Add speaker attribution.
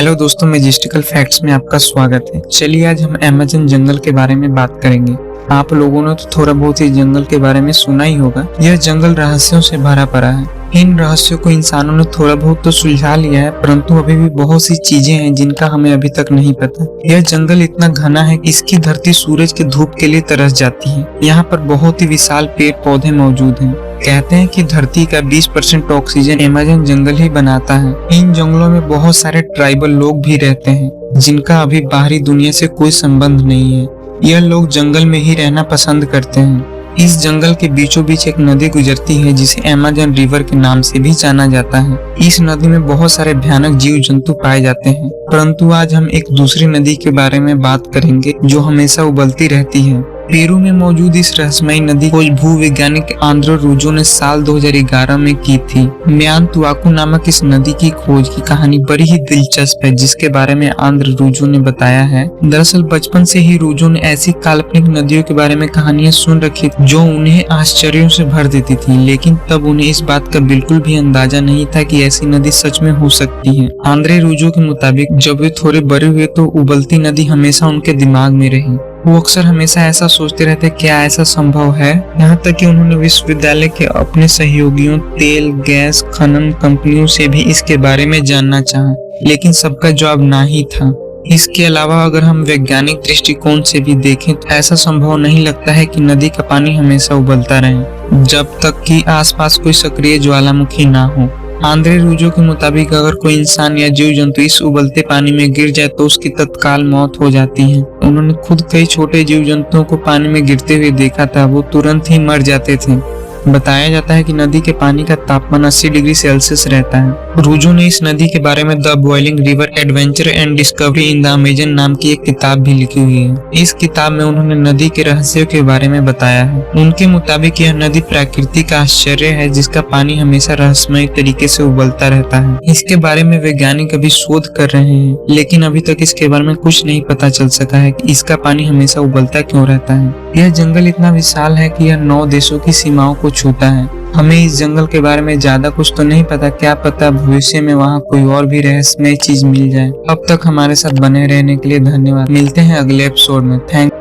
Speaker 1: Hello दोस्तों, मैजिस्टिकल facts में आपका स्वागत है। चलिए आज हम अमेज़न जंगल के बारे में बात करेंगे। आप लोगों ने तो थोड़ा बहुत ही जंगल के बारे में सुना ही होगा। यह जंगल रहस्यों से भरा पड़ा है। इन रहस्यों को इंसानों ने थोड़ा बहुत तो सुलझा लिया है, परंतु अभी भी बहुत सी चीजें हैं जिनका हमें अभी तक नहीं पता। यह जंगल इतना घना है कि इसकी धरती सूरज के धूप के लिए तरस जाती है। यहाँ पर बहुत ही विशाल पेड़ पौधे मौजूद हैं। कहते हैं कि धरती का 20% ऑक्सीजन अमेज़न जंगल ही बनाता है। इन जंगलों में बहुत सारे ट्राइबल लोग भी रहते हैं जिनका अभी बाहरी दुनिया से कोई संबंध नहीं है। यह लोग जंगल में ही रहना पसंद करते हैं। इस जंगल के बीचों बीच एक नदी गुजरती है जिसे अमेज़न रिवर के नाम से भी जाना जाता है। इस नदी में बहुत सारे भयानक जीव जंतु पाए जाते हैं, परंतु आज हम एक दूसरी नदी के बारे में बात करेंगे जो हमेशा उबलती रहती है। पेरू में मौजूद इस रहस्यमयी नदी खोज भूवैज्ञानिक आंद्रे रूजो ने साल 2011 में की थी। म्यानतुआकू नामक इस नदी की खोज की कहानी बड़ी ही दिलचस्प है, जिसके बारे में आंद्रे रूजो ने बताया है। दरअसल बचपन से ही रूजो ने ऐसी काल्पनिक नदियों के बारे में कहानियां सुन रखी थी जो उन्हें आश्चर्यों से भर देती थी, लेकिन तब उन्हें इस बात का बिल्कुल भी अंदाजा नहीं था कि ऐसी नदी सच में हो सकती है। आंद्रे रूजो के मुताबिक जब वे थोड़े बड़े हुए तो उबलती नदी हमेशा उनके दिमाग में रही। वो अक्सर हमेशा ऐसा सोचते रहते क्या ऐसा संभव है। यहाँ तक कि उन्होंने विश्वविद्यालय के अपने सहयोगियों, तेल गैस खनन कंपनियों से भी इसके बारे में जानना चाहा, लेकिन सबका जवाब ना ही था। इसके अलावा अगर हम वैज्ञानिक दृष्टिकोण से भी देखें तो ऐसा संभव नहीं लगता है कि नदी का पानी हमेशा उबलता रहे जब तक कि आसपास कोई सक्रिय ज्वालामुखी ना हो। आंद्रे रूजो के मुताबिक अगर कोई इंसान या जीव जंतु इस उबलते पानी में गिर जाए तो उसकी तत्काल मौत हो जाती है। उन्होंने खुद कई छोटे जीव जंतुओं को पानी में गिरते हुए देखा था, वो तुरंत ही मर जाते थे। बताया जाता है कि नदी के पानी का तापमान 80 डिग्री सेल्सियस रहता है। रूजो ने इस नदी के बारे में the boiling river adventure and discovery in the Amazon नाम की एक किताब भी लिखी हुई है। इस किताब में उन्होंने नदी के रहस्यों के बारे में बताया है। उनके मुताबिक यह नदी प्रकृति का आश्चर्य है जिसका पानी हमेशा रहस्यमय तरीके से उबलता रहता है। इसके बारे में वैज्ञानिक अभी शोध कर रहे हैं, लेकिन अभी तक इसके बारे में कुछ नहीं पता चल सका है कि इसका पानी हमेशा उबलता क्यों रहता है। यह जंगल इतना विशाल है कि यह 9 देशों की सीमाओं को छूता है। हमें इस जंगल के बारे में ज्यादा कुछ तो नहीं पता, क्या पता भविष्य में वहाँ कोई और भी रहस्यमय चीज मिल जाए। अब तक हमारे साथ बने रहने के लिए धन्यवाद। मिलते हैं अगले एपिसोड में। थैंक